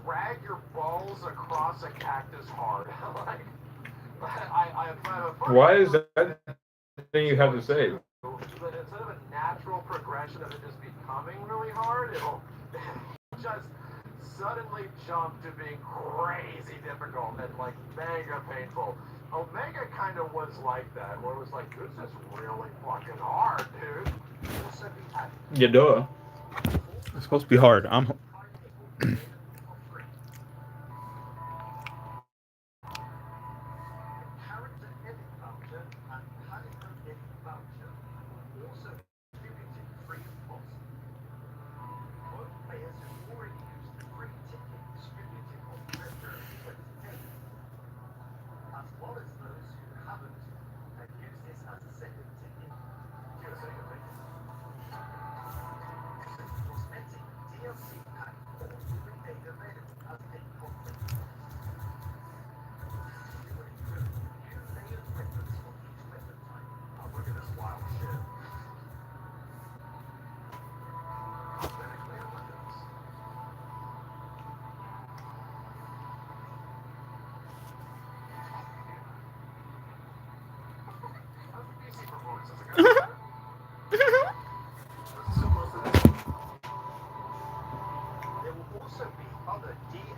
drag your balls across a cactus hard. Like, I why is that thing you have to say? but instead of a natural progression of it just becoming really hard, it'll just suddenly jump to being crazy difficult and like mega painful. Omega kind of was like that, where it was like, this is really fucking hard, dude. Yeah, duh. It's supposed to be hard. I'm.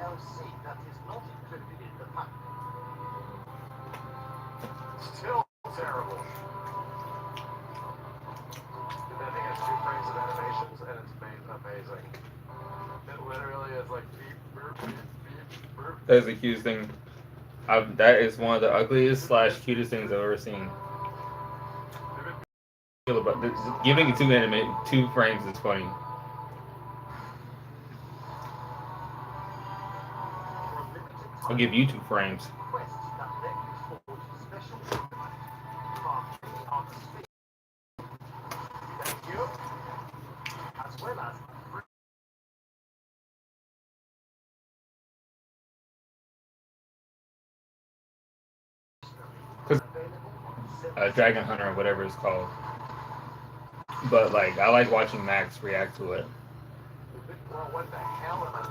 DLC that is not included in the pack. Still terrible. That thing has 2 frames of animations and it's amazing. It literally is like beep, burp, beep, beep, burp. That is the cutest thing. That is one of the ugliest / cutest things I've ever seen. But giving it 2 frames is funny. I'll give you 2 frames. Dragon Hunter or whatever it's called. But like, I like watching Max react to it. Well, what the hell am I?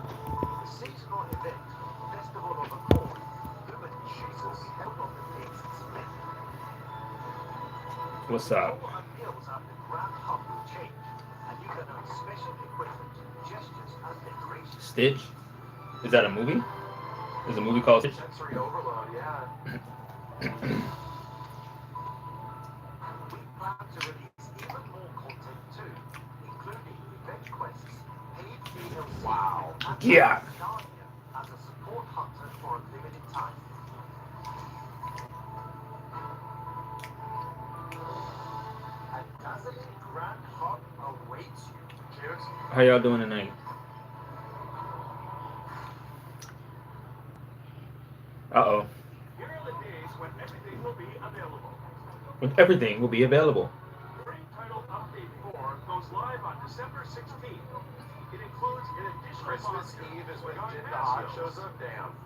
The seasonal event, Festival of the Corn. Jesus, held on the dates split. What's up? Appeals after Grand Hub will change, and you can earn special equipment, gestures, and decorations. Stitch? Is that a movie? There's a movie called Stitch? Sensory overload, yeah. We plan to release even more content too, including event quests, paid DLC, wow, and Yeah. Gagner as a support hunter for a limited time. A dazzling grand hub awaits you. Cheers. How y'all doing tonight? Uh-oh. Here are the days when everything will be available. When everything will be available. Spring Title Update 4 goes live on December 16th. It includes an additional Christmas Eve is when Jindal shows up. Damn.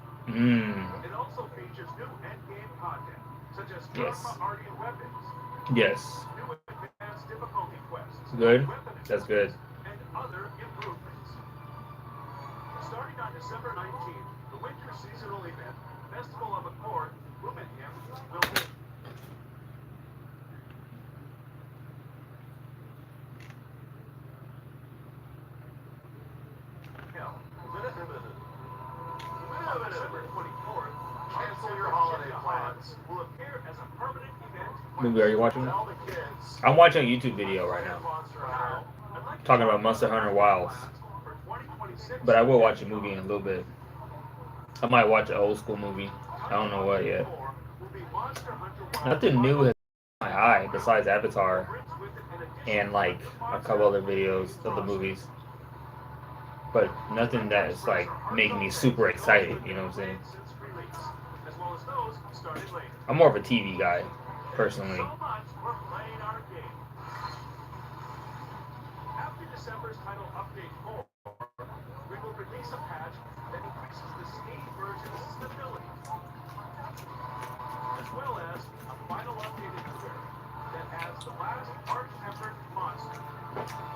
It also features new endgame content, such as Karma Arty weapons. Yes. New advanced difficulty quests. Good. That's good. And other improvements. Starting on December 19th, the winter seasonal event, Festival of Accord, Luminham, will be. December 24th, Cancel Your Holiday Plans will appear as a permanent event. Movie, are you watching it? I'm watching a YouTube video right now. Talking about Monster Hunter Wilds. But I will watch a movie in a little bit. I might watch an old school movie. I don't know what yet. Nothing new has caught my eye besides Avatar and like a couple other videos of the movies. But nothing that is like making me super excited, you know what I'm saying? I'm more of a TV guy, personally. After December's title update 4, we will release a patch that increases the Steam version's stability, as well as a final updated query that adds the last arch-tempered monster.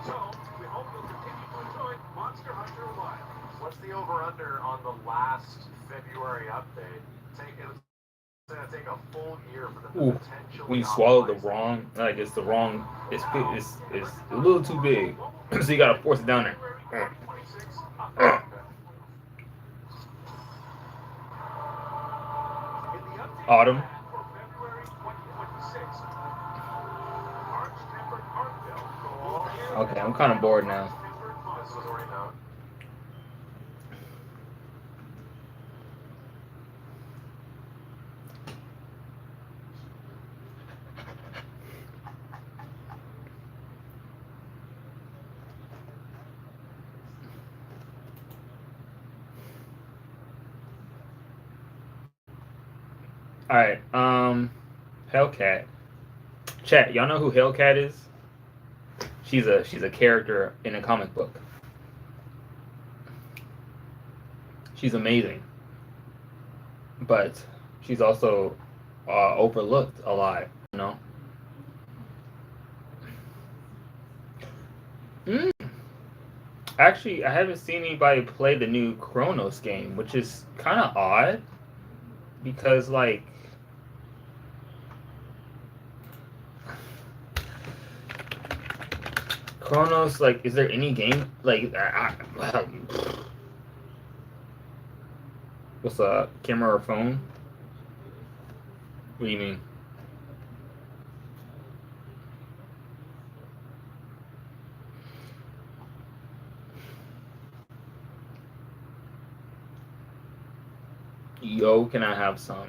So, we hope you'll continue to enjoy Monster Hunter Wilds. What's the over under on the last February update. It's gonna take a full year for them to potentially. When you swallow the wrong, like it's the wrong, it's a little too big, so you gotta force it down there. Autumn. Okay, I'm kind of bored now. All right, Hellcat. Chat, y'all know who Hellcat is? She's a character in a comic book. She's amazing, but she's also overlooked a lot. You know. Actually, I haven't seen anybody play the new Chronos game, which is kind of odd because like. Chronos, like, is there any game like what's a camera or phone? What do you mean? Yo, can I have some?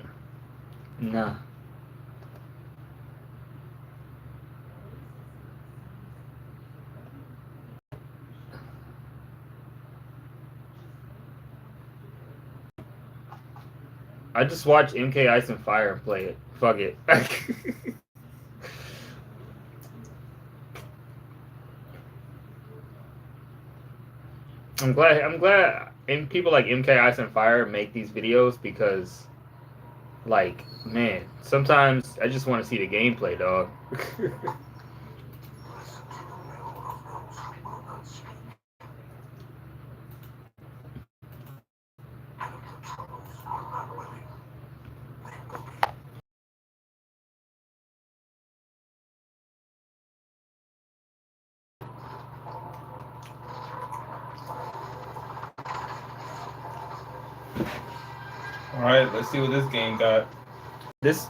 Nah. I just watched MK Ice and Fire play it. Fuck it. I'm glad and people like MK Ice and Fire make these videos because like, man, sometimes I just want to see the gameplay, dog. All right, let's see what this game got. This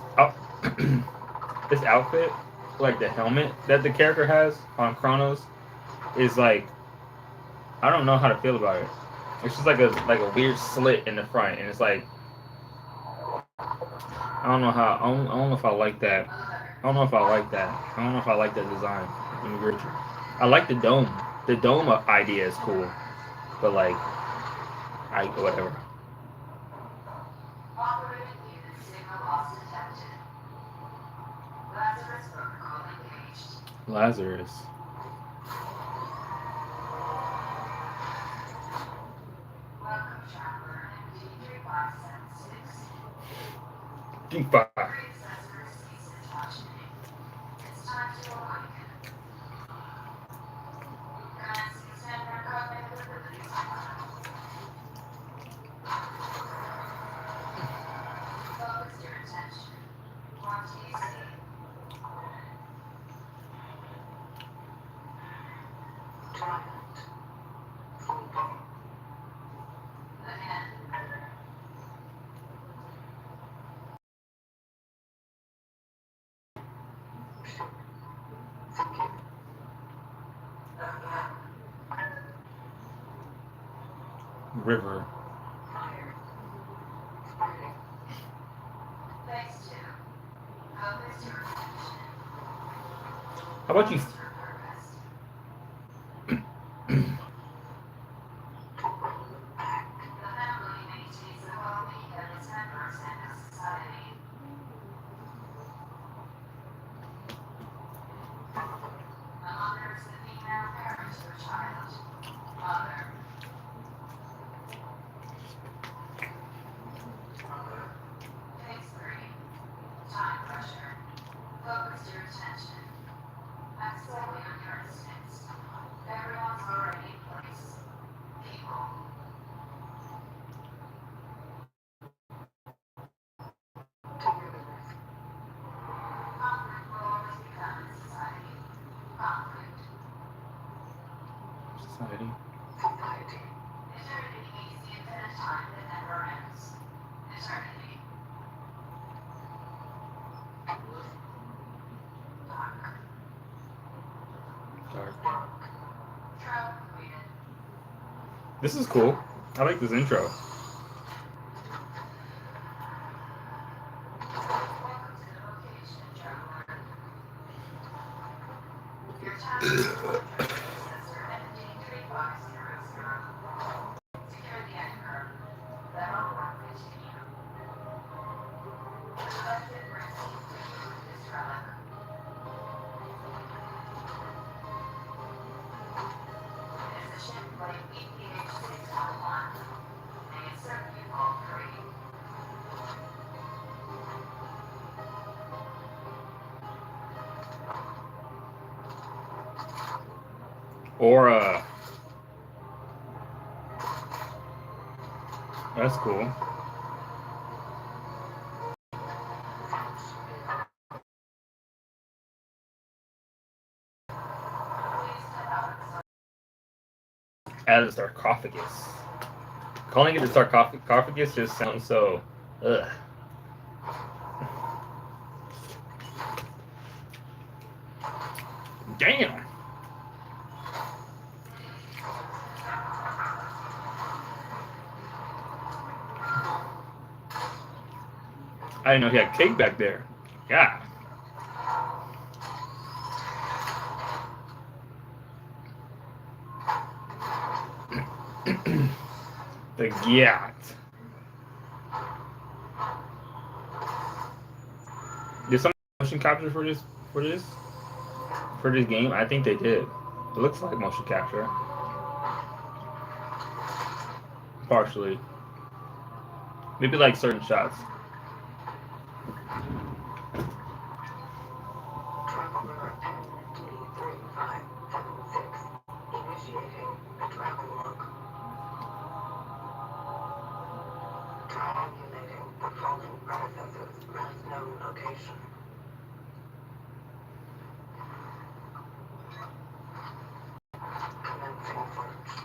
this outfit, like the helmet that the character has on Chronos, is like, I don't know how to feel about it. It's just like a weird slit in the front, and it's like, I don't know if I like that. I don't know if I like that. I don't know if I like that design. I like the dome. The dome idea is cool, but like, whatever. Lazarus. D5. River. How about you? Society. Society. Eternity means the infinite time that never ends. Eternity. Dark. Dark. Trial completed. This is cool. I like this intro. Welcome to the location, traveler. Your task is to enter the sensor ending 3500. Secure the anchor. Level 1 continue. The collective brings you with this relic. It is a ship like EPH-611. May it serve you all three. Or that's cool. Out of the sarcophagus. Calling it the sarcophagus just sounds so ugh. Damn. I didn't know he had cake back there. Yeah. The yacht. Did someone motion capture for this game? I think they did. It looks like motion capture. Partially. Maybe like certain shots. Traveler ND3576 initiating a travel log. Triangulating the falling predecessor's last known location. Commencing search.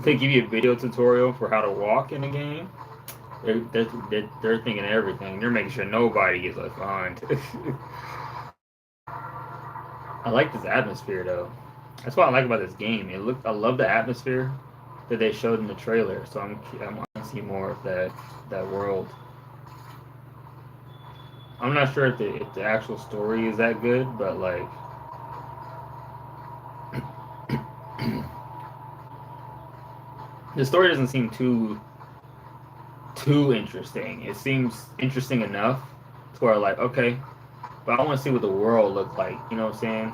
They give you a video tutorial for how to walk in the game. They're thinking of everything. They're making sure nobody gets left behind. I like this atmosphere though. That's what I like about this game. I love the atmosphere that they showed in the trailer. So I want to see more of that world. I'm not sure if the actual story is that good, but like. The story doesn't seem too interesting. It seems interesting enough to where like, okay, but I want to see what the world looks like. You know what I'm saying?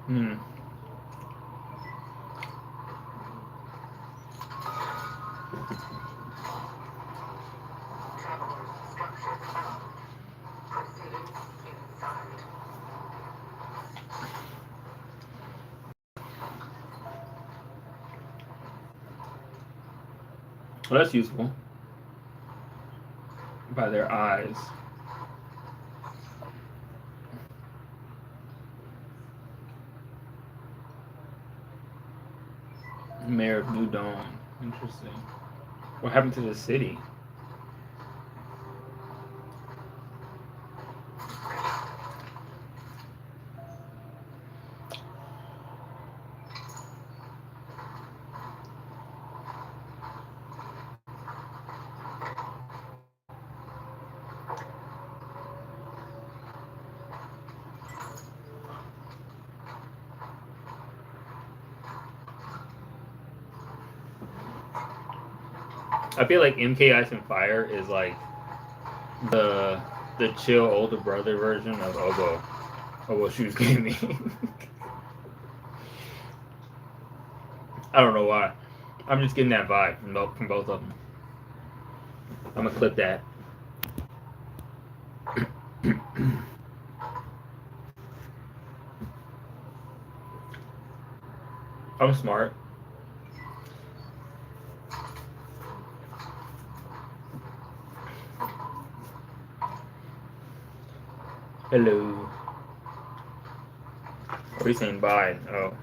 Hmm. Traveler's structure found. Proceedings inside. Well, that's useful. By their eyes. Mayor of New Dawn. Interesting. What happened to the city? I feel like MK Ice and Fire is like the chill older brother version of Obo Shoes Gaming. I don't know why. I'm just getting that vibe from both of them. I'm gonna clip that. I'm smart. Hello. What are you saying? Bye. Oh.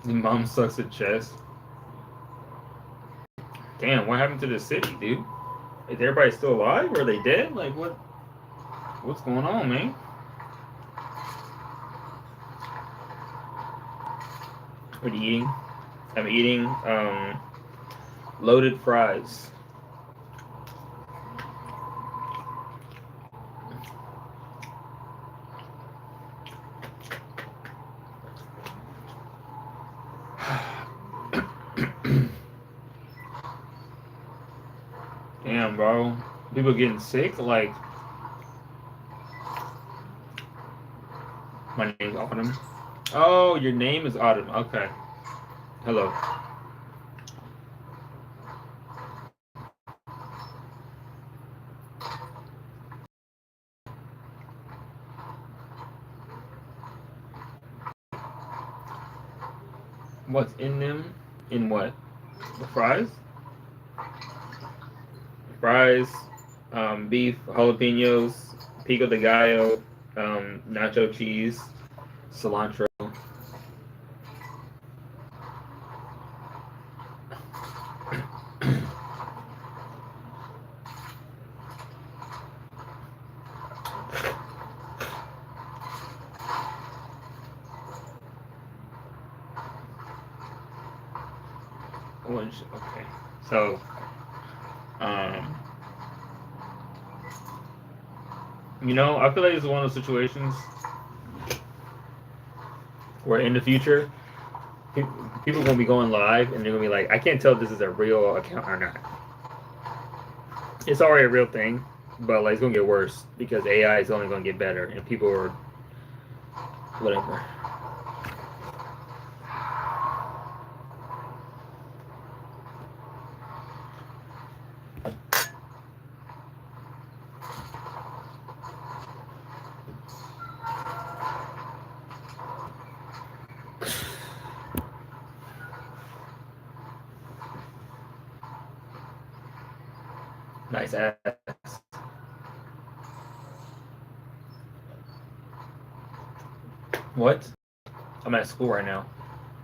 Your mom sucks at chess. Damn, what happened to the city, dude? Is everybody still alive? Or are they dead? Like, what's going on, man? What are you eating? I'm eating loaded fries. Damn, bro. People getting sick? Like, my name's Autumn. Oh, your name is Autumn. Okay. Hello. What's in them? In what? The fries? Fries, beef, jalapenos, pico de gallo, nacho cheese, cilantro. Okay. So, I feel like it's one of those situations where in the future, people are going to be going live and they're going to be like, I can't tell if this is a real account or not. It's already a real thing, but like it's going to get worse because AI is only going to get better and people are whatever. Nice ass. What? I'm at school right now.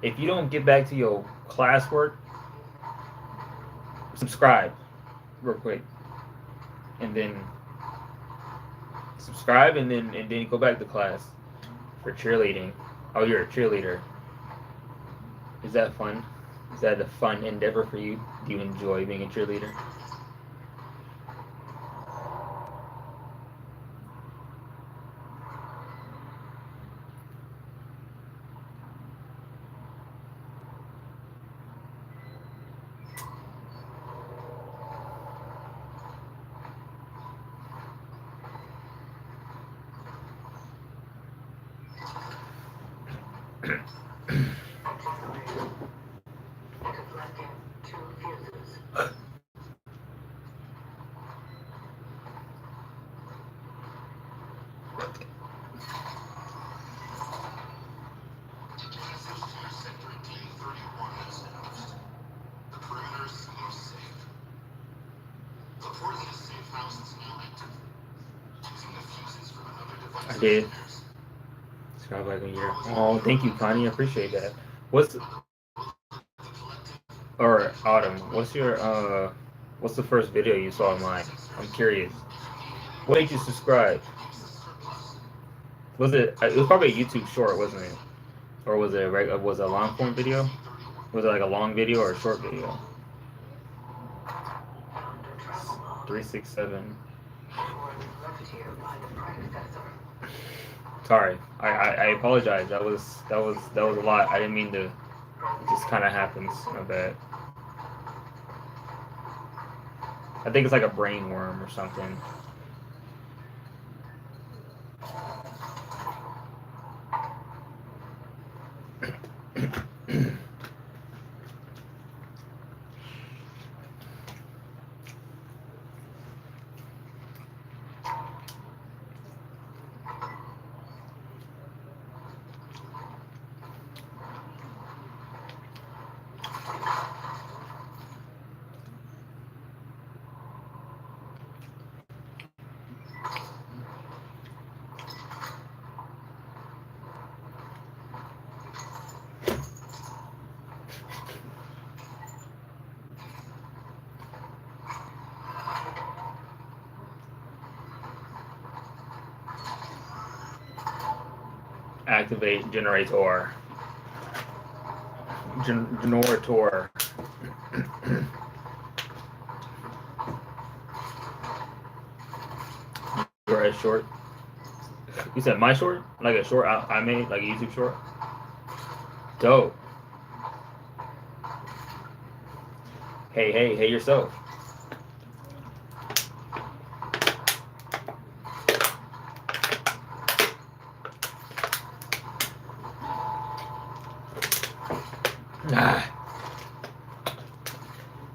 If you don't get back to your classwork, subscribe real quick. And then subscribe and then go back to class for cheerleading. Oh, you're a cheerleader. Is that fun? Is that a fun endeavor for you? Do you enjoy being a cheerleader? I did. Subscribe like a year. Oh, thank you, Connie. I appreciate that. Or Autumn, what's the first video you saw of mine? I'm curious. What made you subscribe? It was probably a YouTube short, wasn't it? Or was it was it a long form video? Was it like a long video or a short video? 367. Sorry, I apologize. That was a lot. I didn't mean to. It just kind of happens. My bad. I think it's like a brain worm or something. Activate generator. Generator. You're a short. You said my short? Like a short I made, like a YouTube short? Dope. Hey yourself.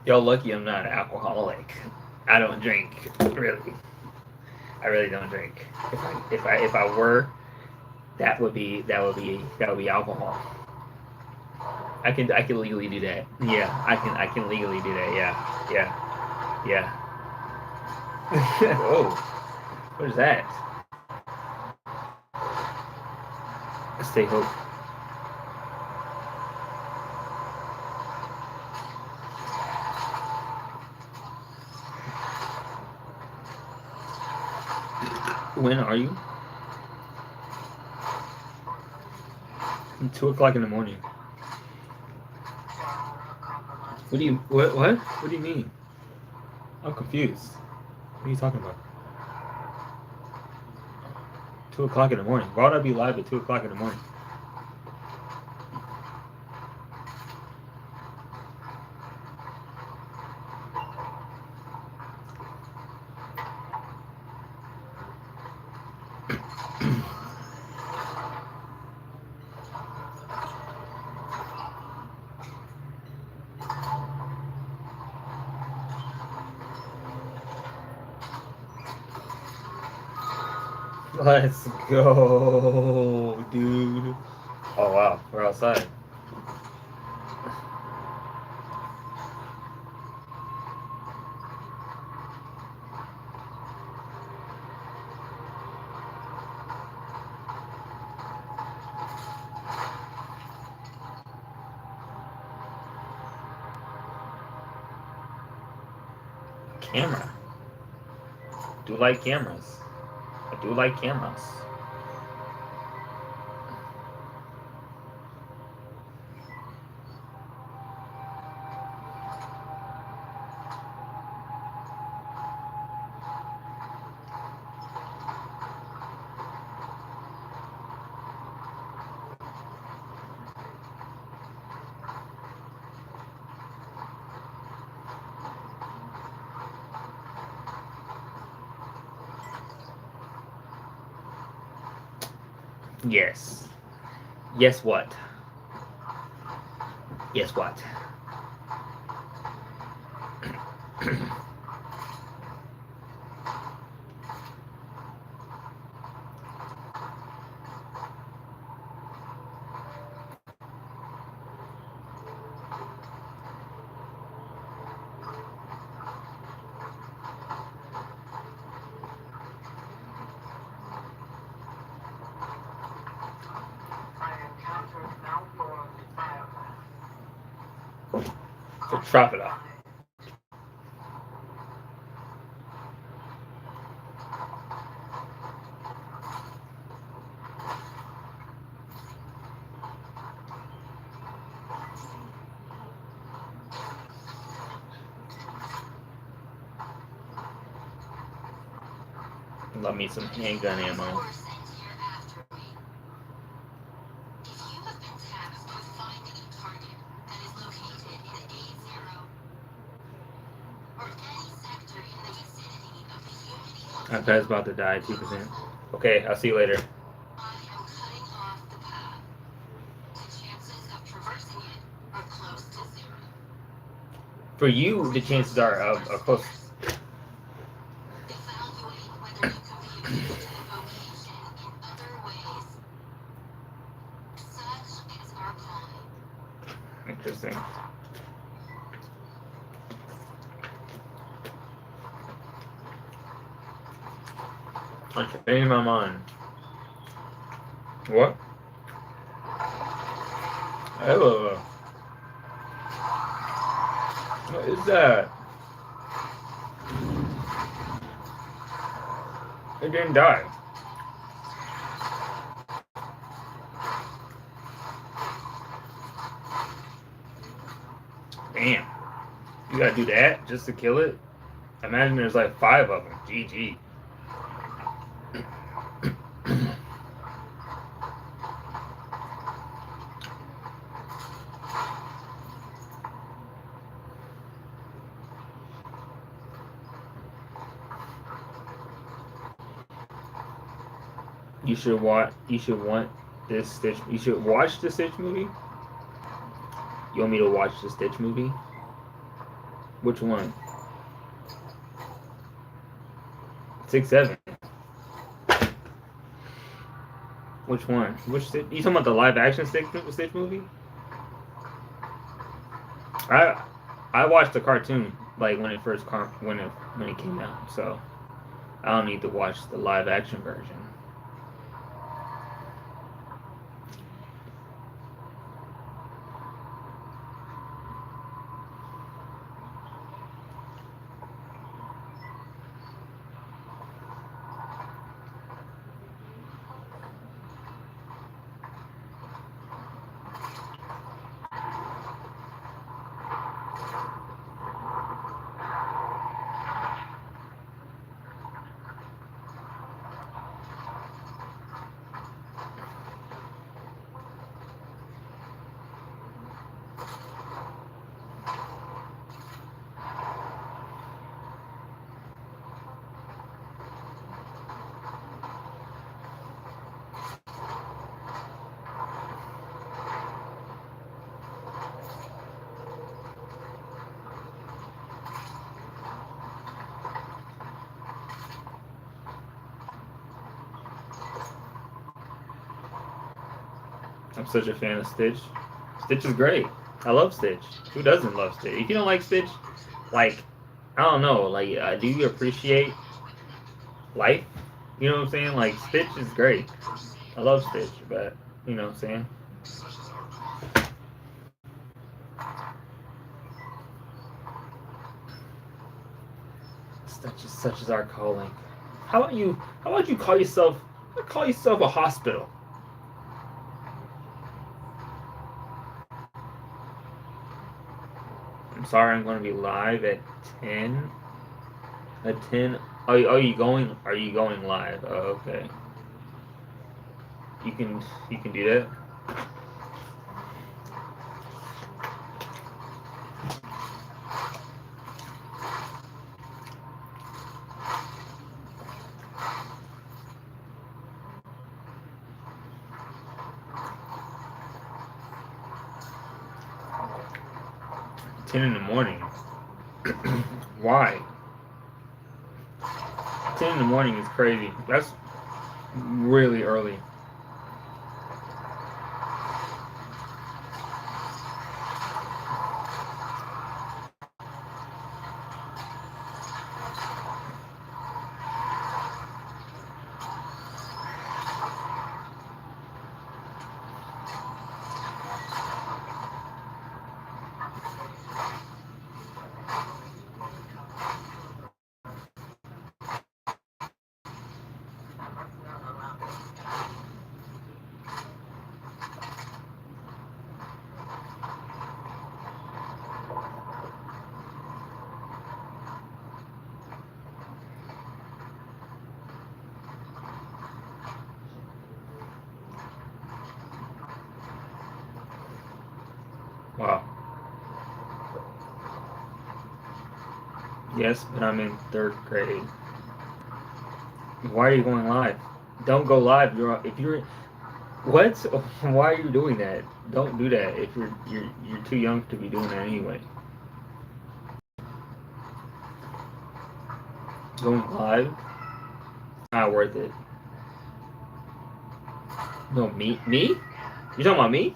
Y'all lucky I'm not an alcoholic. I don't drink, really. I really don't drink. If I were, that would be alcohol. I can legally do that. Yeah, I can legally do that. Yeah. Whoa, what is that? Stay hope. When are you? 2 o'clock in the morning. What do you mean? I'm confused. What are you talking about? 2 o'clock in the morning. Why would I be live at 2 o'clock in the morning? Let's go, dude. Oh wow, we're outside. Camera. Do like cameras. I do like cameras. Yes. Yes what? Yes what? So chop it up. Love me some handgun ammo. Force engineer after me. If you have been tasked with finding a target that is located in A0 or any sector in the vicinity of the Unity That guy's about to die, 2%. Okay, I'll see you later. I am cutting off the path. The chances of traversing it are close to zero. For you, the chances are of close. Evaluate whether you can be immune to the vocation in other ways. Such is our calling. Interesting. I'm changing my mind. What? Oh. What is that? It didn't die. Damn. You gotta do that just to kill it? Imagine there's like 5 of them. GG. You should watch this Stitch. You should watch the Stitch movie. You want me to watch the Stitch movie? Which one? 6-7. Which one? Which Stitch? You talking about the live action Stitch movie? I watched the cartoon like when it first when it came out, so I don't need to watch the live action version. I'm such a fan of Stitch. Stitch is great. I love Stitch. Who doesn't love Stitch? If you don't like Stitch, like, I don't know, like, do you appreciate life? You know what I'm saying? Like, Stitch is great. I love Stitch, but, you know what I'm saying? Such is our calling. How about you call yourself a hospital? I'm sorry, I'm going to be live at 10. At 10. Are you going live? Oh, okay. You can do that. In the morning. Why? 10 in the morning is crazy. That's really early. Wow. Yes, but I'm in 3rd grade. Why are you going live? Don't go live. If you're what? Why are you doing that? Don't do that. If you're too young to be doing that anyway. Going live, not worth it. No, me? You talking about me?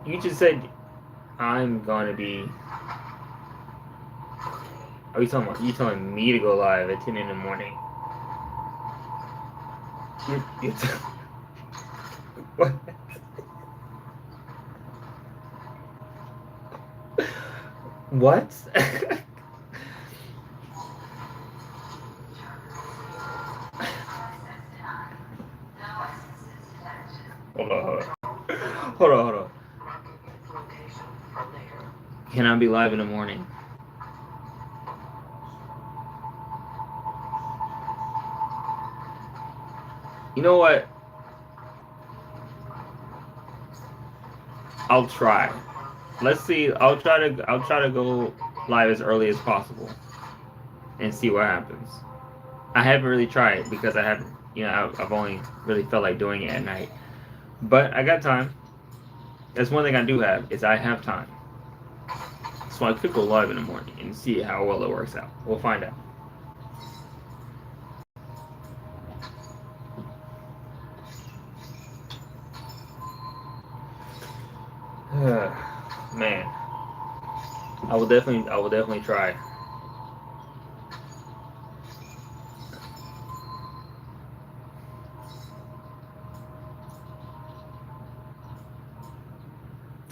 You just said I'm gonna be. Are you telling me to go live at 10 in the morning? What? What? Hold on. Can I be live in the morning? You know what? I'll try. Let's see. I'll try to go live as early as possible and see what happens. I haven't really tried because I haven't. I've only really felt like doing it at night. But I got time. That's one thing I do have is I have time. So I could go live in the morning and see how well it works out. We'll find out. Man, I will definitely try.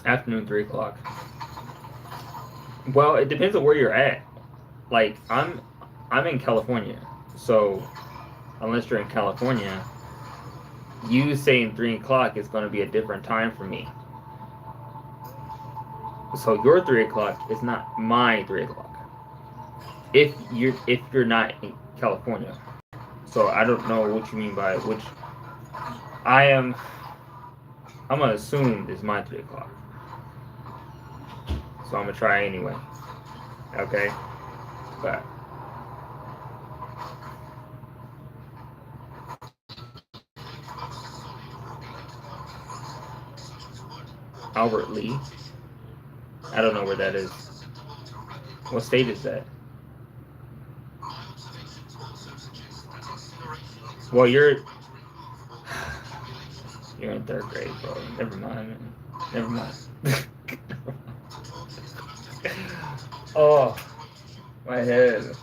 Afternoon, 3 o'clock. Well, it depends on where you're at. Like I'm in California, so unless you're in California, you saying 3 o'clock is going to be a different time for me. So your 3 o'clock is not my 3 o'clock. If you're not in California, so I don't know what you mean by which. I'm gonna assume it's my 3 o'clock. So I'm gonna try anyway. Okay, but Albert Lee. I don't know where that is. What state is that? Well, you're in 3rd grade, bro. Never mind, man. Never mind. Oh, my head.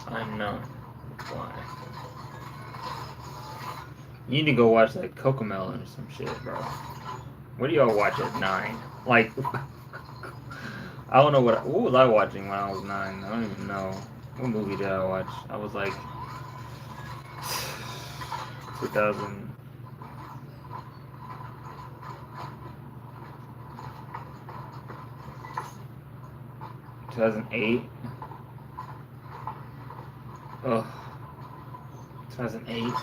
I'm not. Why? You need to go watch like Cocomelon or some shit, bro. What do y'all watch at 9? Like, I don't know what was I watching when I was 9. I don't even know. What movie did I watch? I was like 2000. 2008. Ugh. 2008.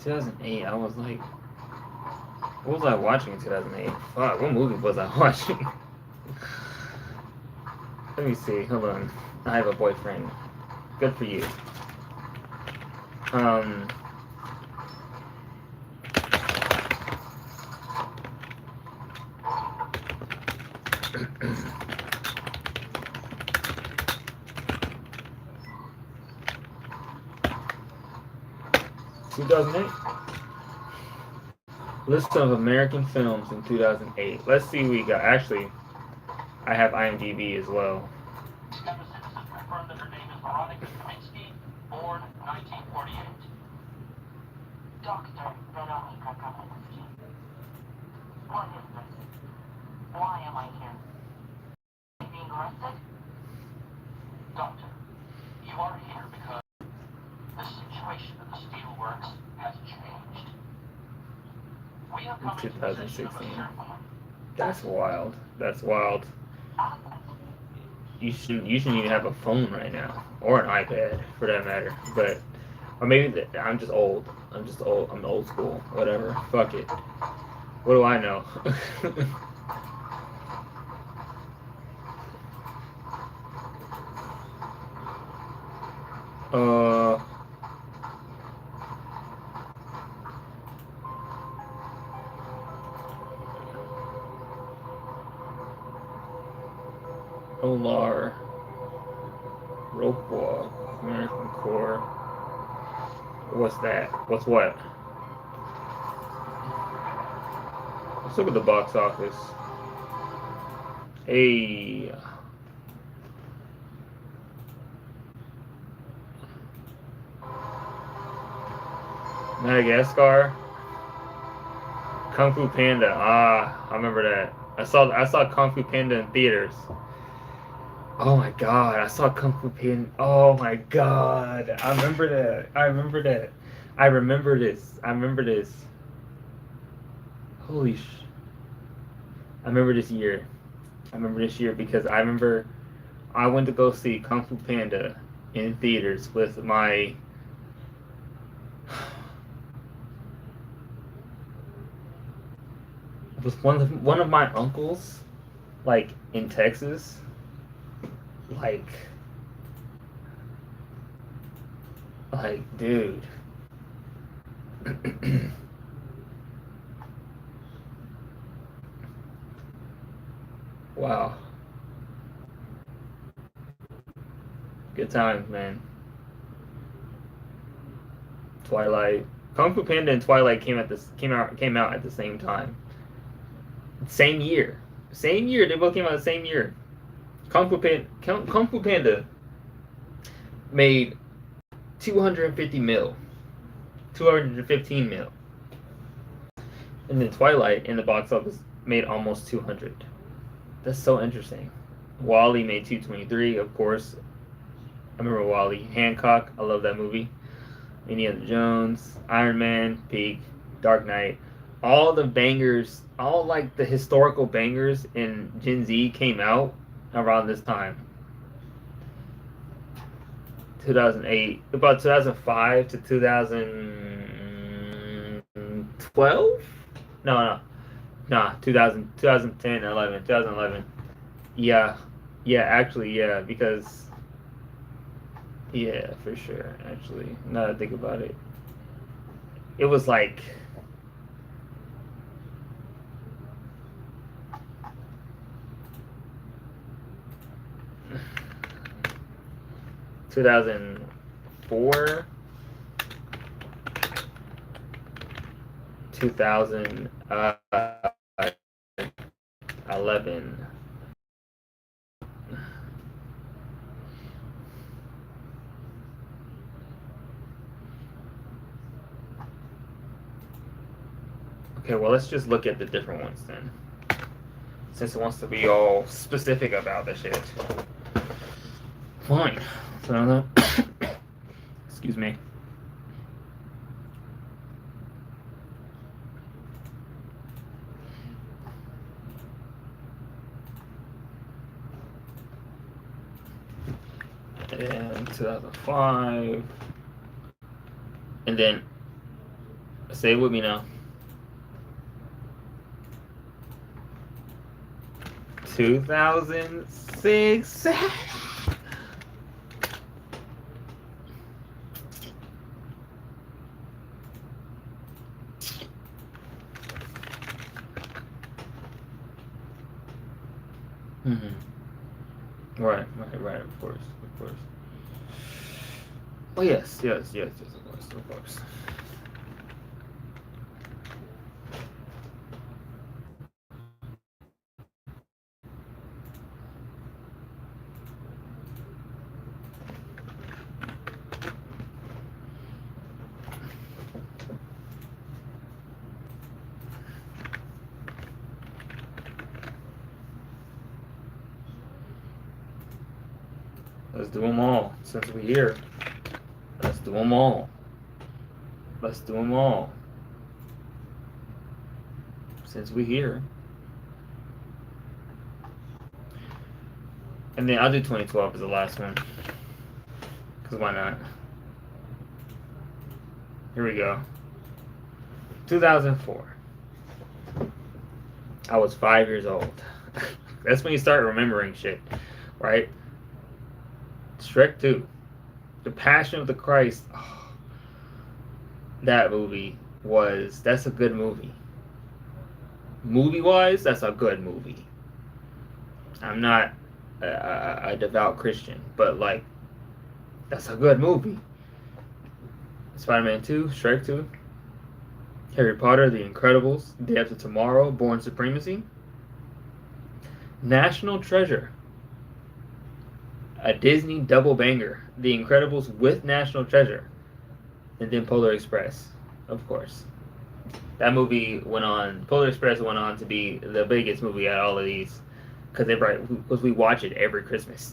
2008. I was like, what was I watching in 2008? Fuck, what movie was I watching? Let me see. Hold on. I have a boyfriend. Good for you. 2008. List of American films in 2008. Let's see what we got. Actually, I have IMDb as well. Dr. Veronica Kaminsky. What is this? Why am I here? Being arrested? 2016. That's wild. That's wild. You shouldn't even have a phone right now, or an iPad for that matter. But or maybe I'm just old. I'm just old. I'm old school. Whatever. Fuck it. What do I know? Olar, Rope Walk, American Core. What's that? What's what? Let's look at the box office. Hey. Madagascar. Kung Fu Panda. Ah, I remember that. I saw Kung Fu Panda in theaters. Oh my god, I saw Kung Fu Panda. Oh my god. I remember that. I remember that. I remember this. I remember this. Holy sh. I remember this year. I remember this year because I remember I went to go see Kung Fu Panda in theaters with my with one of my uncles, like in Texas, like dude. Wow. Good times, man. Twilight, Kung Fu Panda and Twilight came out at the same time. Same year. Same year. They both came out the same year. Kung Fu Panda made 250 mil. 215 mil. And then Twilight in the box office made almost 200. That's so interesting. WALL-E made 223, of course. I remember WALL-E. Hancock, I love that movie. Indiana Jones, Iron Man, Peak, Dark Knight. All the bangers, all like the historical bangers in Gen Z came out around this time. 2008, about 2005 to 2012? No, 2010, 11, 2011. Yeah, actually, yeah, because, yeah, for sure, actually, now that I think about it. It was like, (2004) 2011. Okay, well, let's just look at the different ones then, since it wants to be all specific about the shit. Fine. So, excuse me. And 2005. And then, say it with me now. 2006. Right, of course. Oh yes, of course. Let's do them all, since we're here. Let's do them all. since we're here. And then I'll do 2012 as the last one. Because why not? Here we go. 2004. I was 5 years old. That's when you start remembering shit, right? Shrek 2. The Passion of the Christ. Oh, that movie that's a good movie. Movie-wise, that's a good movie. I'm not a devout Christian, but like, that's a good movie. Spider-Man 2, Shrek 2, Harry Potter, The Incredibles, Day After Tomorrow, Born Supremacy, National Treasure, a Disney double banger, The Incredibles with National Treasure, and then Polar Express, of course. That movie Polar Express went on to be the biggest movie out of all of these, because we watch it every Christmas.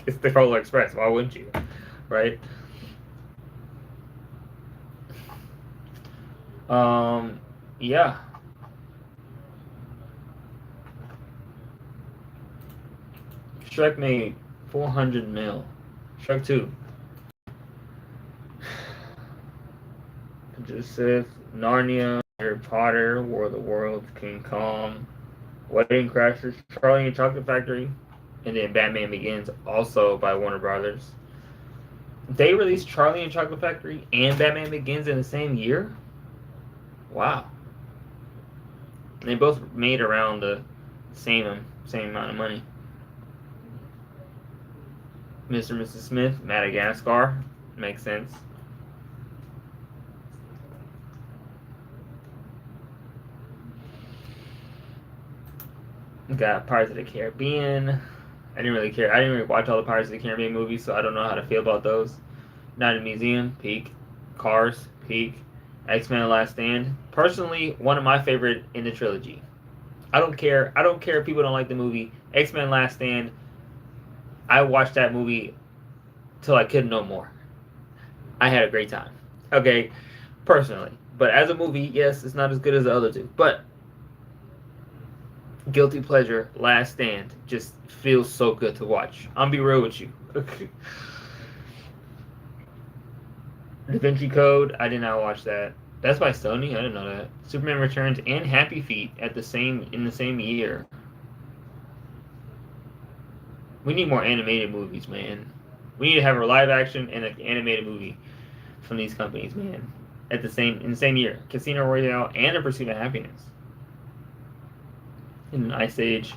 It's the Polar Express, why wouldn't you, right? Yeah. Shrek made 400 mil. Shrek 2. Joseph, Narnia, Harry Potter, War of the Worlds, King Kong, Wedding Crashers, Charlie and the Chocolate Factory, and then Batman Begins, also by Warner Brothers. They released Charlie and the Chocolate Factory and Batman Begins in the same year? Wow. And they both made around the same amount of money. Mr. and Mrs. Smith, Madagascar, makes sense. Got Pirates of the Caribbean. I didn't really care. I didn't really watch all the Pirates of the Caribbean movies, so I don't know how to feel about those. Night in the Museum, peak. Cars, peak. X-Men: Last Stand. Personally, one of my favorite in the trilogy. I don't care if people don't like the movie. X-Men: Last Stand. I watched that movie till I couldn't no more. I had a great time. Okay, personally. But as a movie, yes, it's not as good as the other two. But guilty pleasure, Last Stand just feels so good to watch. I'm be real with you. Da Vinci Code, I did not watch that. That's by Sony. I didn't know that. Superman Returns and Happy Feet in the same year. We need more animated movies, man. We need to have a live action and an animated movie from these companies, man. In the same year. Casino Royale and The Pursuit of Happiness. In Ice Age,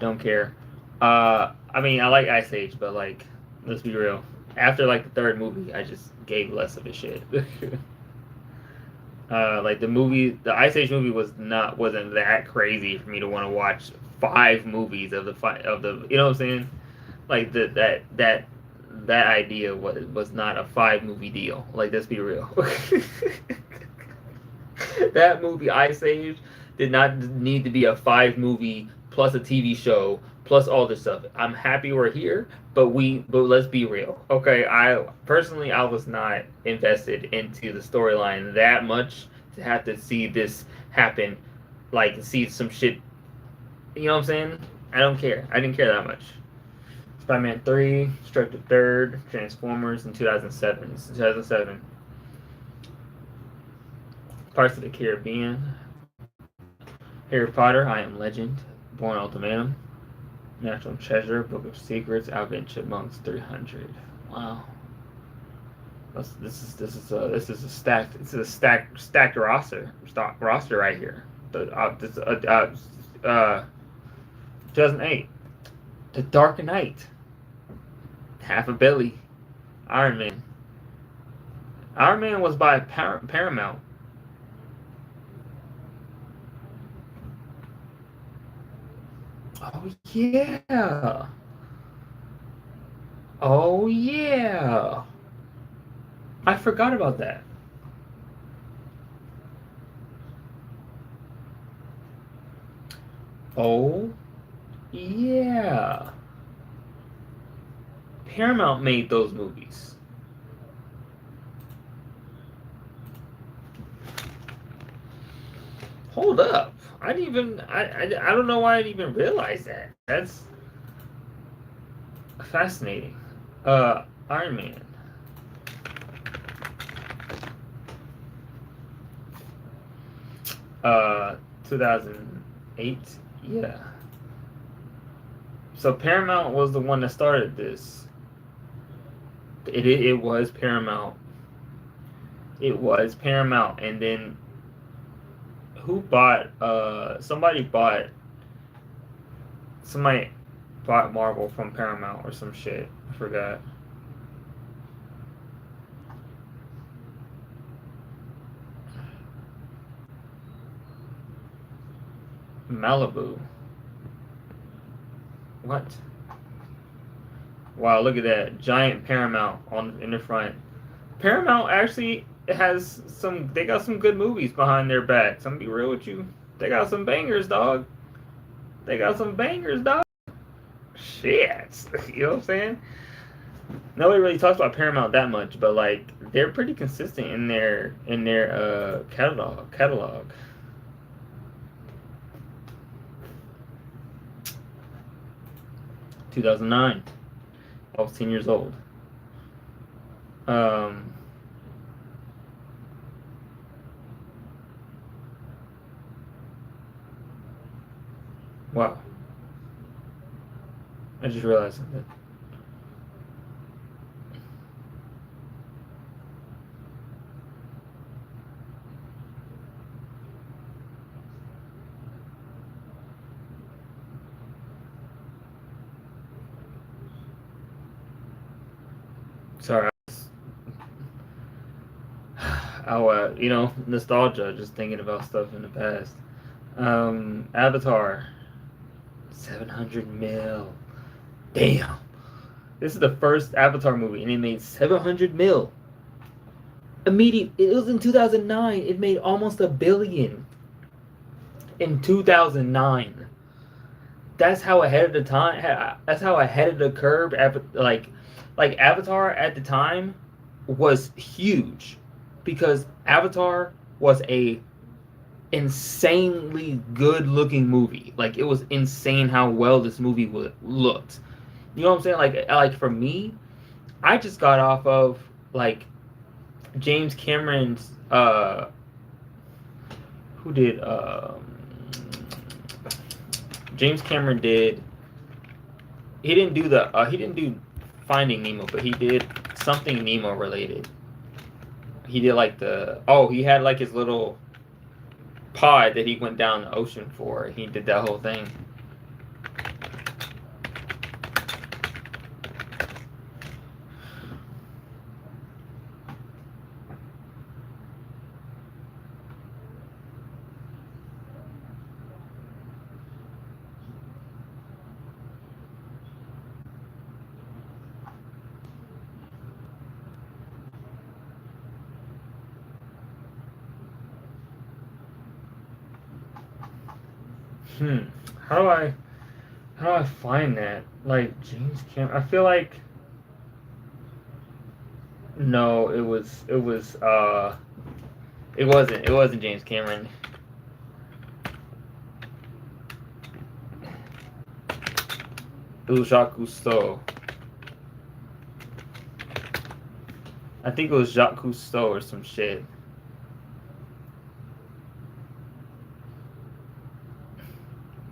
don't care. I mean, I like Ice Age, but like, let's be real. After like the third movie, I just gave less of a shit. Like the Ice Age movie wasn't that crazy for me to want to watch 5 movies of the you know what I'm saying? Like that idea was not a 5 movie deal. Like, let's be real. That movie Ice Age did not need to be a 5 movie plus a TV show plus all this stuff. I'm happy we're here, but let's be real. Okay, I was not invested into the storyline that much to have to see this happen, like see some shit. You know what I'm saying? I don't care. I didn't care that much. Spider-Man 3, Strike the Third, Transformers in 2007. This is 2007. Parts of the Caribbean. Harry Potter, I Am Legend, Born Ultimatum, National Treasure, Book of Secrets, Alvin and Chipmunks 300. Wow. This is a stacked roster right here. 2008, The Dark Knight, Half a Billy, Iron Man. Iron Man was by Paramount. Oh yeah. Oh yeah. I forgot about that. Oh yeah. Paramount made those movies. Hold up. I didn't even. I don't know why I didn't even realize that. That's fascinating. Iron Man. 2008. Yeah. So Paramount was the one that started this. It was Paramount. It was Paramount, and then who bought? Somebody bought Marvel from Paramount or some shit. I forgot. Malibu. What? Wow, look at that giant Paramount in the front. Paramount actually has some. They got some good movies behind their backs. I'm gonna be real with you. They got some bangers, dog. They got some bangers, dog. Shit, you know what I'm saying? Nobody really talks about Paramount that much, but like they're pretty consistent in their catalog. 2009. I was 10 years old. Wow. I just realized something. Sorry. Nostalgia, just thinking about stuff in the past. Avatar, 700 mil. Damn. This is the first Avatar movie, and it made 700 mil. It was in 2009. It made almost $1 billion in 2009. That's how ahead of the time. That's how ahead of the curve. Like Avatar at the time was huge because Avatar was a insanely good looking movie. Like it was insane how well this movie looked. You know what I'm saying? Like for me, I just got off of like James Cameron's who did James Cameron did he didn't do Finding Nemo, but he did something Nemo related. He did he had like his little pod that he went down the ocean for. He did that whole thing. How do I find that? Like James Cameron. I feel like no, it wasn't James Cameron. It was Jacques Cousteau. I think it was Jacques Cousteau or some shit.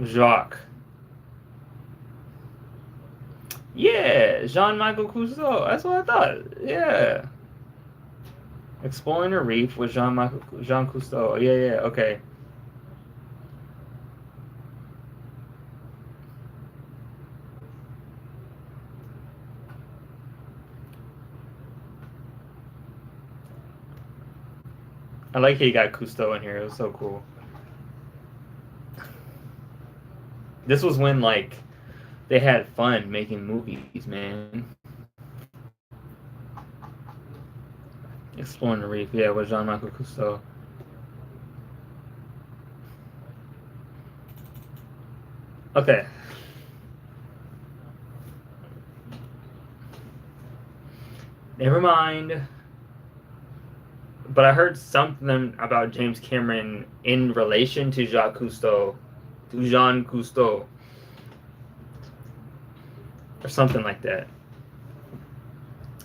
Jacques. Yeah, Jean-Michel Cousteau. That's what I thought. Yeah. Exploring the Reef with Jean Cousteau. Yeah, okay. I like how you got Cousteau in here. It was so cool. This was when like they had fun making movies, man. Exploring the Reef, yeah, with Jean-Michel Cousteau. Okay. Never mind. But I heard something about James Cameron in relation to Jean Cousteau, or something like that.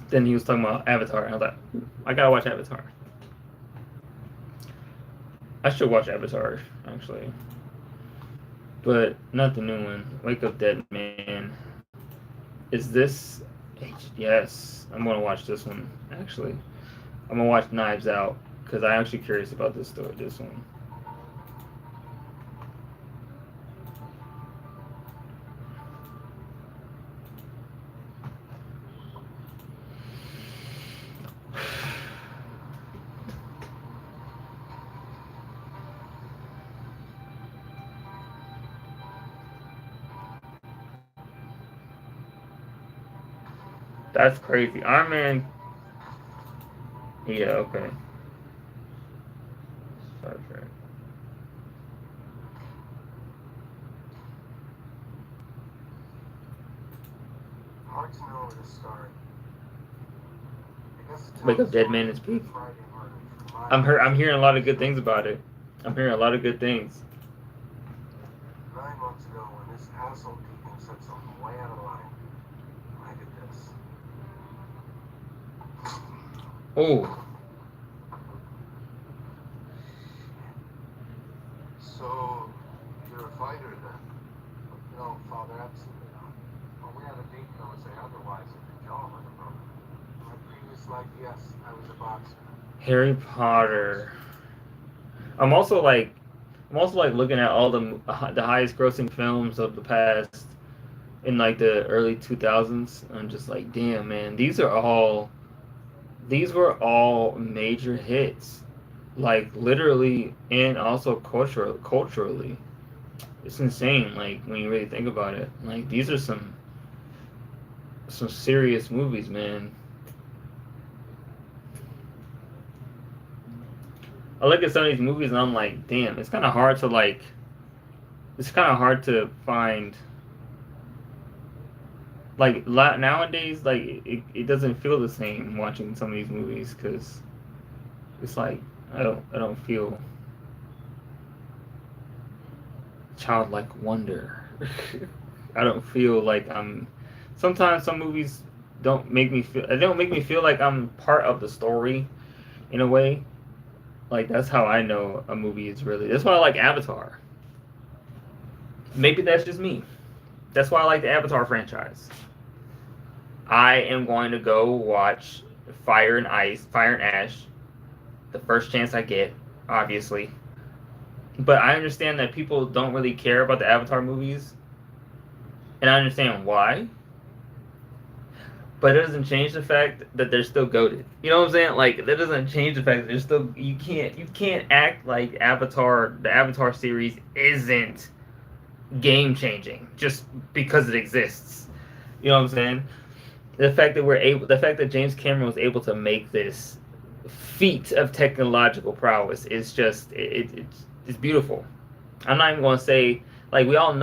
Then he was talking about Avatar, and I was like, I gotta watch Avatar. I should watch Avatar, actually. But not the new one. Wake Up Dead Man. Is this... Yes, I'm gonna watch this one, actually. I'm gonna watch Knives Out, because I'm actually curious about this one. That's crazy. Iron Man. Yeah, okay. Perfect. Hard to know where to start. Wake Up Dead Man is peak. I'm hearing a lot of good things about it. I'm hearing a lot of good things. 9 months ago, when this asshole Deacon said something way out of line, I did this. Oh. So, you're a fighter then? No, Father, absolutely not. Well, we have a date that would say otherwise if your jaw wasn't broken. In my previous life, yes, I was a boxer. Harry Potter. I'm also like looking at all the highest grossing films of the past in like the early 2000s. I'm just like, damn, man, these were all major hits, like literally and also culturally. It's insane, like when you really think about it. Like these are some serious movies, man. I look at some of these movies and I'm like, damn, it's kind of hard to find, like, nowadays, like, it doesn't feel the same watching some of these movies, because it's like, I don't feel childlike wonder. I don't feel like sometimes some movies don't make me feel like I'm part of the story in a way. Like, that's how I know a movie is really... That's why I like Avatar. Maybe that's just me. That's why I like the Avatar franchise. I am going to go watch Fire and Ash, the first chance I get, obviously. But I understand that people don't really care about the Avatar movies. And I understand why. But it doesn't change the fact that they're still goated. You know what I'm saying? Like, that doesn't change the fact that they're still... You can't act like the Avatar series isn't game-changing just because it exists. You know what I'm saying? The fact that James Cameron was able to make this feat of technological prowess is just... It's beautiful. I'm not even going to say... Like, we all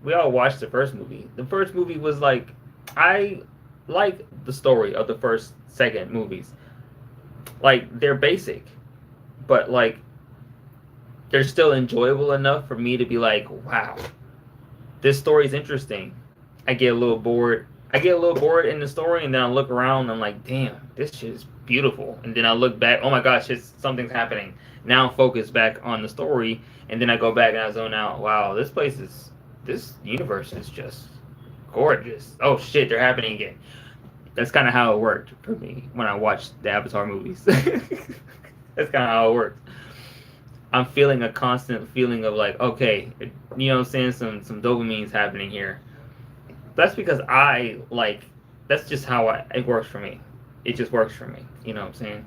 watched the first movie. The first movie was like... I like the story of the second movies. Like, they're basic, but like they're still enjoyable enough for me to be like, wow, this story's interesting. I get a little bored in the story, and then I look around and I'm like, damn, this shit is beautiful. And then I look back, oh my gosh, something's happening. Now I'm focused back on the story, and then I go back and I zone out. Wow, this universe is just gorgeous. Oh shit, they're happening again. That's kind of how it worked for me when I watched the Avatar movies. That's kind of how it worked. I'm feeling a constant feeling of like, okay, you know what I'm saying, some dopamine's happening here. That's because that's just how it works for me. It just works for me. You know what I'm saying?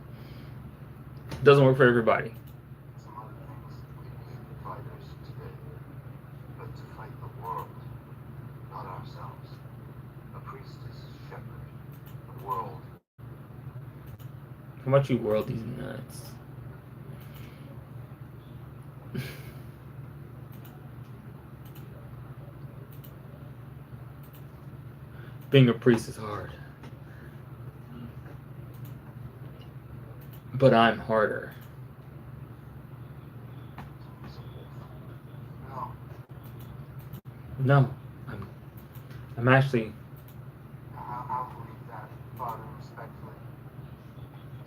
It doesn't work for everybody. Some other things we need fighters today, but to fight the world, not ourselves. A priest is shepherd, the world. How about you world these nuts? Being a priest is hard. but I'm harder. No, I'm actually. I'll believe that, Father, respectfully.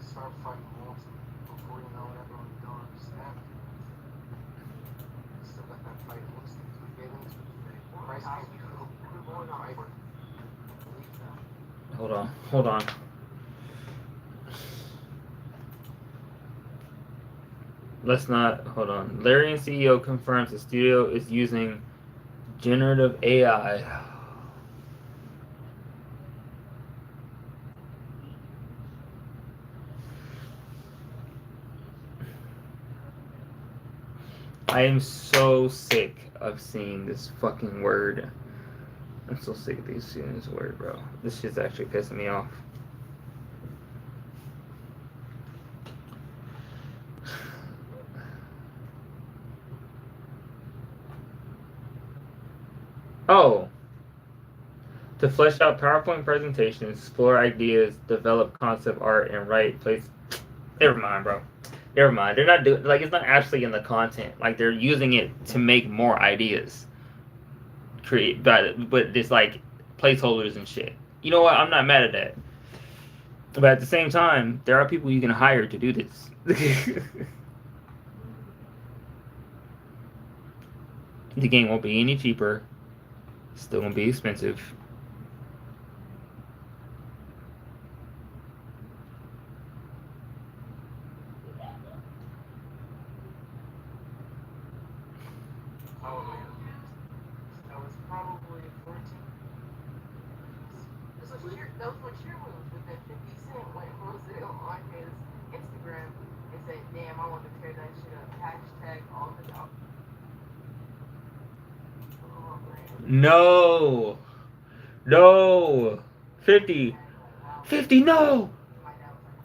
Start fighting wolves before you know what everyone don't understand. Still got that fight. It looks like we get into today. Christ can't be cool. We're going on. Believe that. Hold on. Let's not. Hold on. Larian CEO confirms the studio is using generative AI. I am so sick of seeing this fucking word. I'm so sick of seeing this word, bro. This shit's actually pissing me off. Oh. To flesh out PowerPoint presentations, explore ideas, develop concept art, and write place. Never mind, bro. Never mind. They're not doing like it's not actually in the content. Like they're using it to make more ideas. Create, but it's like placeholders and shit. You know what? I'm not mad at that. But at the same time, there are people you can hire to do this. The game won't be any cheaper. It's still gonna be expensive. That was probably 14. Those were cheer moves with that 50 Cent when Roselle on his Instagram and said, damn, I want to tear that shit up. Hashtag all the dog. Oh, man. No. 50. 50, no.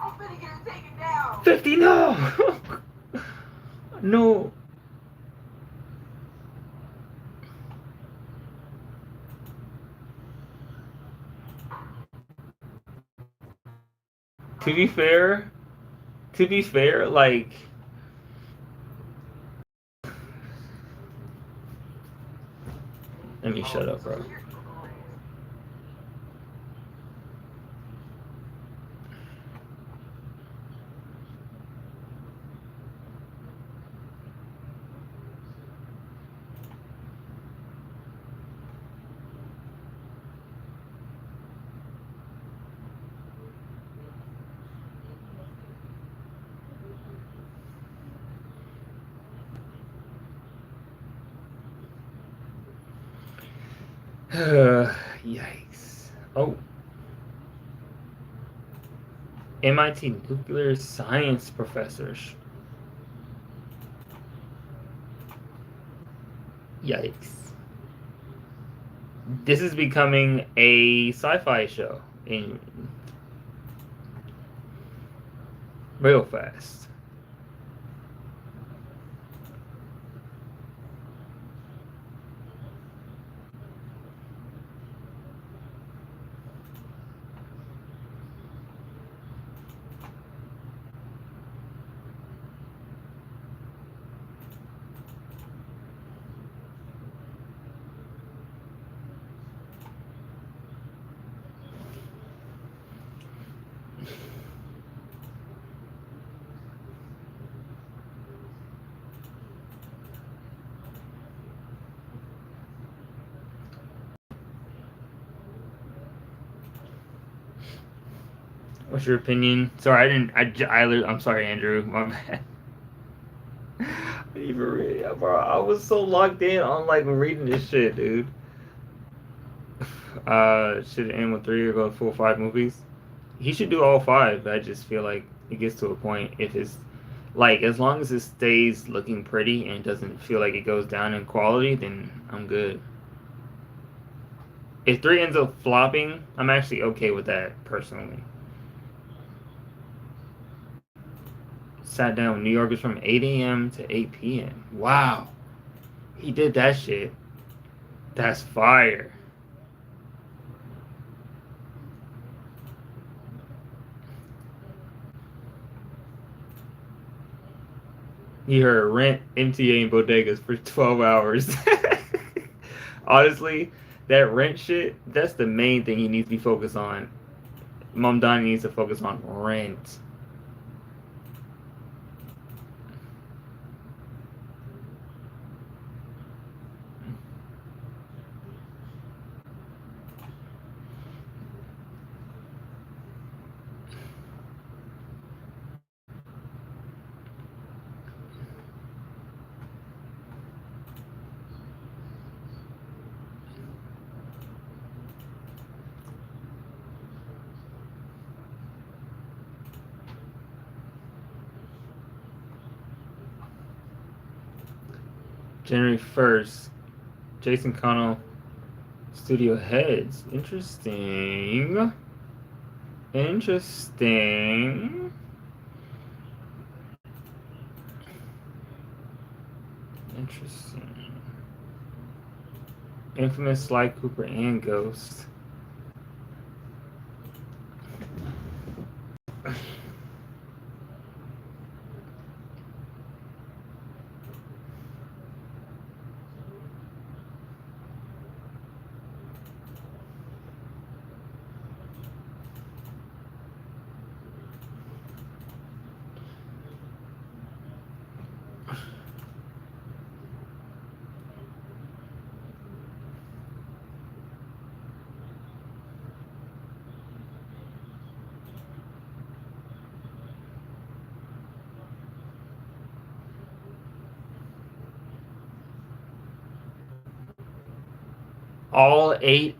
I'm finna get her taken down. 50, no. No. To be fair, like let me shut up, bro. Yikes. Oh. MIT nuclear science professors. Yikes. This is becoming a sci-fi show in real fast. What's your opinion? Sorry, I'm sorry, Andrew. My bad. Even read, bro. I was so locked in on like reading this shit, dude. Should it end with 3 or go full 5 movies? He should do all 5. I just feel like it gets to a point if it's like as long as it stays looking pretty and doesn't feel like it goes down in quality, then I'm good. If 3 ends up flopping, I'm actually okay with that personally. Sat down with New Yorkers from 8 a.m. to 8 p.m. Wow. He did that shit. That's fire. He heard rent, MTA, and bodegas for 12 hours. Honestly, that rent shit, that's the main thing he needs to be focused on. Mom Donnie needs to focus on rent. January 1st, Jason Connell studio heads. Interesting. Interesting. Interesting. Infamous, Sly Cooper, and Ghost. All 8.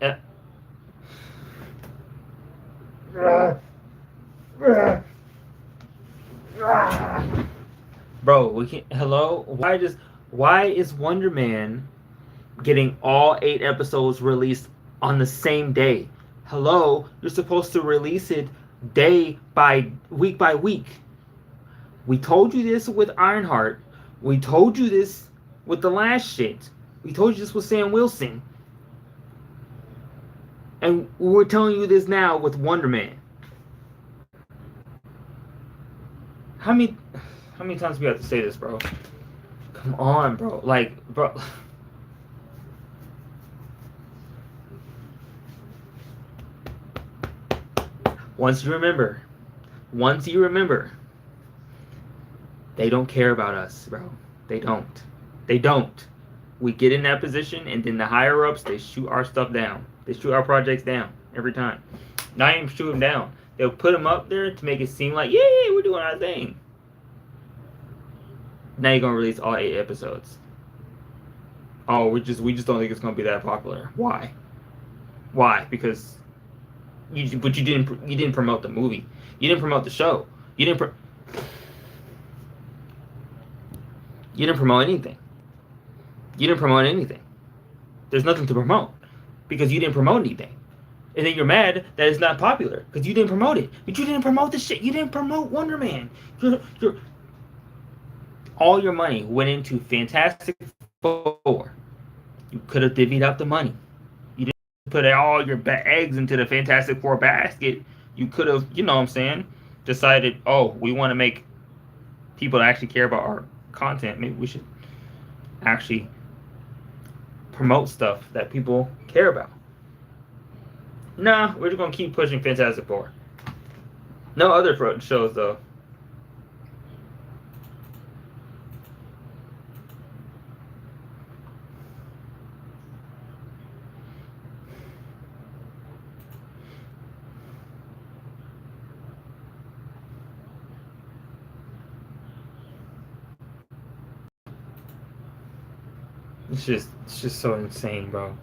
Bro, we can't. Hello? Why is Wonder Man getting all 8 episodes released on the same day? Hello? You're supposed to release it day by week by week. We told you this with Ironheart. We told you this with the last shit. We told you this with Sam Wilson. And we're telling you this now with Wonder Man. How many times do we have to say this, bro? Come on, bro. Like, bro. Once you remember, they don't care about us, bro. They don't. We get in that position, and then the higher ups, they shoot our stuff down. They shoot our projects down every time. Not even shoot them down. They'll put them up there to make it seem like, yay, we're doing our thing. Now you're gonna release all 8 episodes. Oh, we just don't think it's gonna be that popular. Why? Because you didn't promote the movie. You didn't promote the show. You didn't promote anything. There's nothing to promote because you didn't promote anything. And then you're mad that it's not popular because you didn't promote it. But you didn't promote the shit. You didn't promote Wonder Man. All your money went into Fantastic Four. You could have divvied up the money. You didn't put all your eggs into the Fantastic Four basket. You could have, you know what I'm saying, decided, oh, we want to make people that actually care about our content. Maybe we should actually promote stuff that people care about. Nah, we're just going to keep pushing Fantastic Four. No other shows, though. It's just so insane, bro.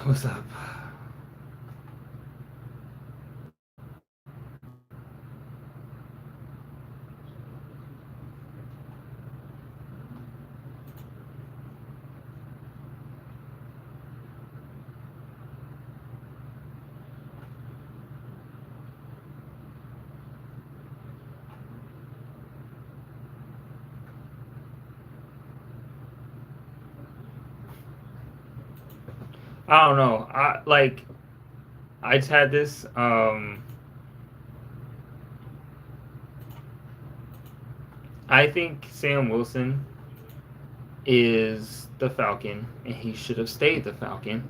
What's up? I don't know. I just had this. I think Sam Wilson is the Falcon, and he should have stayed the Falcon.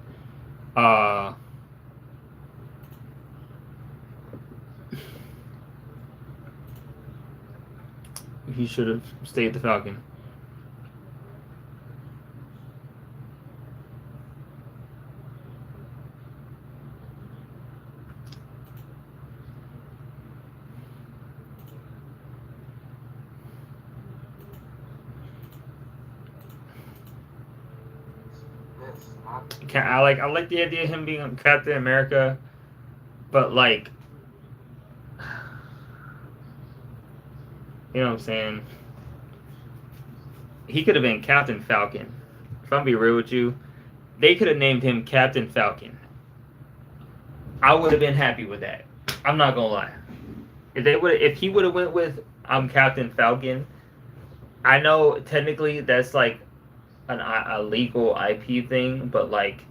He should have stayed the Falcon. I like the idea of him being Captain America, but like, you know what I'm saying? He could have been Captain Falcon. If I'm be real with you, they could have named him Captain Falcon. I would have been happy with that. I'm not gonna lie. If he would have went with I'm Captain Falcon, I know technically that's like a legal IP thing, but like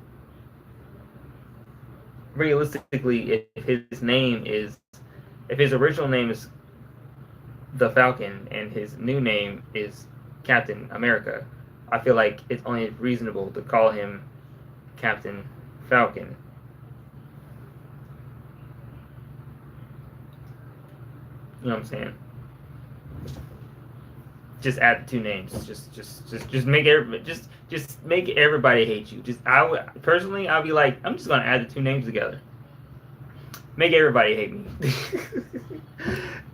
realistically, if his original name is the Falcon and his new name is Captain America, I feel like it's only reasonable to call him Captain Falcon. You know what I'm saying? Just add the two names. Just make everybody hate you. I'll be like, I'm just gonna add the two names together. Make everybody hate me.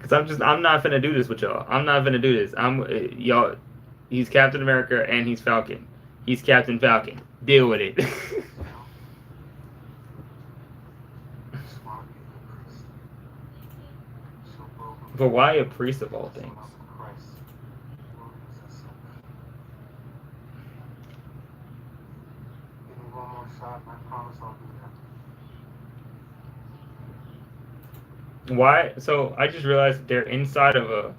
Cause I'm not finna do this with y'all. I'm not finna do this. Y'all. He's Captain America and he's Falcon. He's Captain Falcon. Deal with it. But why a priest of all things? Why? So I just realized they're inside of a.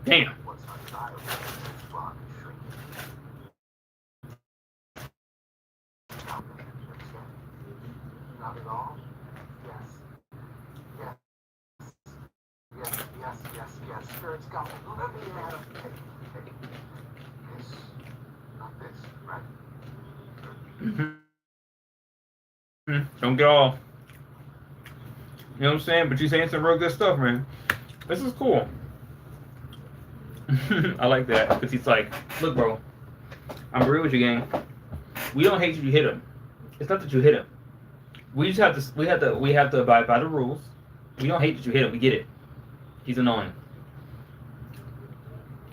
Damn. Not at all? Yes. Sure, it's got. Let me add this, not this, right? Don't get all. You know what I'm saying? But you're saying some real good stuff, man. This is cool. I like that because he's like, look, bro, I'm real with you, gang. We don't hate you hit him. It's not that you hit him. We just have to. We have to abide by the rules. We don't hate that you hit him. We get it. He's annoying.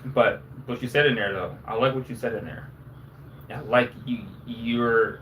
But what you said in there, though, I like what you said in there. I like you're